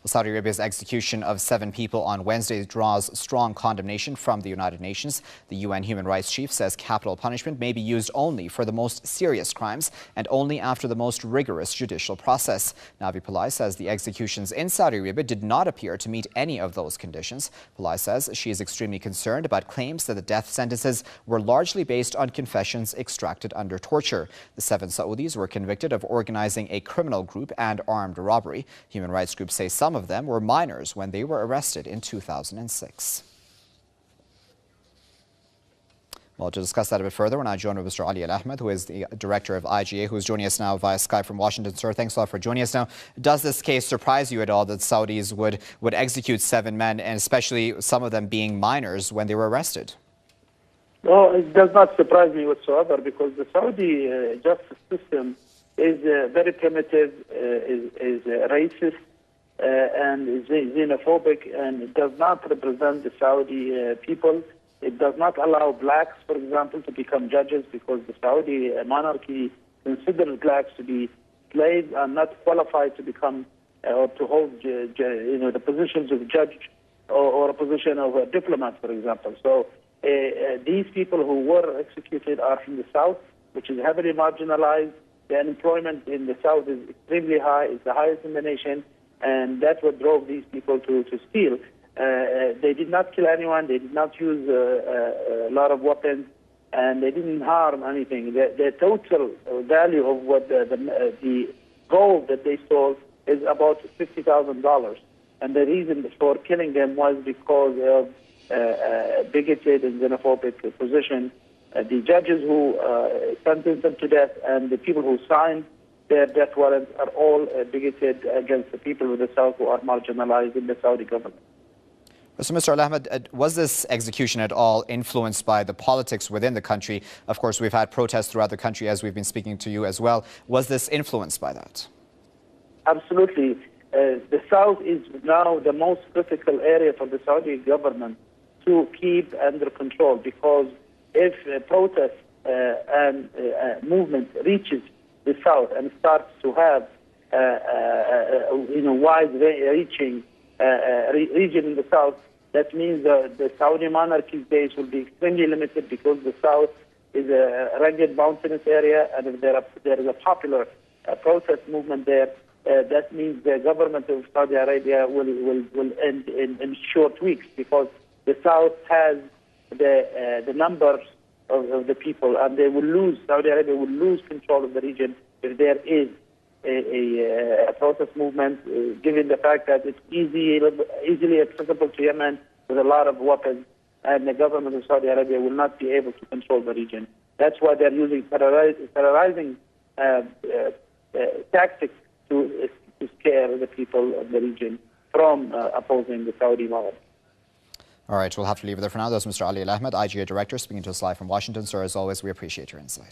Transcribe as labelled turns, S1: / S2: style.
S1: Saudi Arabia's execution of 7 people on Wednesday draws strong condemnation from the United Nations. The UN human rights chief says capital punishment may be used only for the most serious crimes and only after the most rigorous judicial process. Navi Pillai says the executions in Saudi Arabia did not appear to meet any of those conditions. Pillai says she is extremely concerned about claims that the death sentences were largely based on confessions extracted under torture. The 7 Saudis were convicted of organizing a criminal group and armed robbery. Human rights groups say some of them were minors when they were arrested in 2006. Well, to discuss that a bit further, we're now joined with Mr. Ali Al Ahmed, who is the director of IGA, who is joining us now via Skype from Washington. Sir, thanks a lot for joining us now. Does this case surprise you at all that Saudis would execute 7 men, and especially some of them being minors, when they were arrested?
S2: No, it does not surprise me whatsoever, because the Saudi justice system is very primitive, is racist, and is xenophobic, and it does not represent the Saudi people. It does not allow blacks, for example, to become judges, because the Saudi monarchy considers blacks to be slaves and not qualified to become or to hold the positions of judge or a position of a diplomat, for example. So these people who were executed are from the South, which is heavily marginalized. The unemployment in the South is extremely high. It's the highest in the nation. And that's what drove these people to steal. They did not kill anyone. They did not use a lot of weapons, and they didn't harm anything. The total value of what the gold that they stole is about $50,000. And the reason for killing them was because of bigoted and xenophobic position. The judges who sentenced them to death and the people who signed their death warrants are all bigoted against the people of the South who are marginalized in the Saudi government.
S1: So, Mr. Al Ahmed, was this execution at all influenced by the politics within the country? Of course, we've had protests throughout the country, as we've been speaking to you as well. Was this influenced by that?
S2: Absolutely. The South is now the most critical area for the Saudi government to keep under control, because if protest and movement reaches the South and starts to have wide-reaching region in the South, that means the Saudi monarchy's base will be extremely limited, because the South is a rugged mountainous area, and if there is a popular protest movement there, that means the government of Saudi Arabia will end in short weeks, because the South has the numbers of the people, and they will lose. Saudi Arabia will lose control of the region if there is a protest movement, given the fact that it's easily accessible to Yemen with a lot of weapons, and the government of Saudi Arabia will not be able to control the region. That's why they're using terrorizing tactics to scare the people of the region from opposing the Saudi monarchy.
S1: All right, we'll have to leave it there for now. That was Mr. Ali Al Ahmed, IGA Director, speaking to us live from Washington. Sir, as always, we appreciate your insight.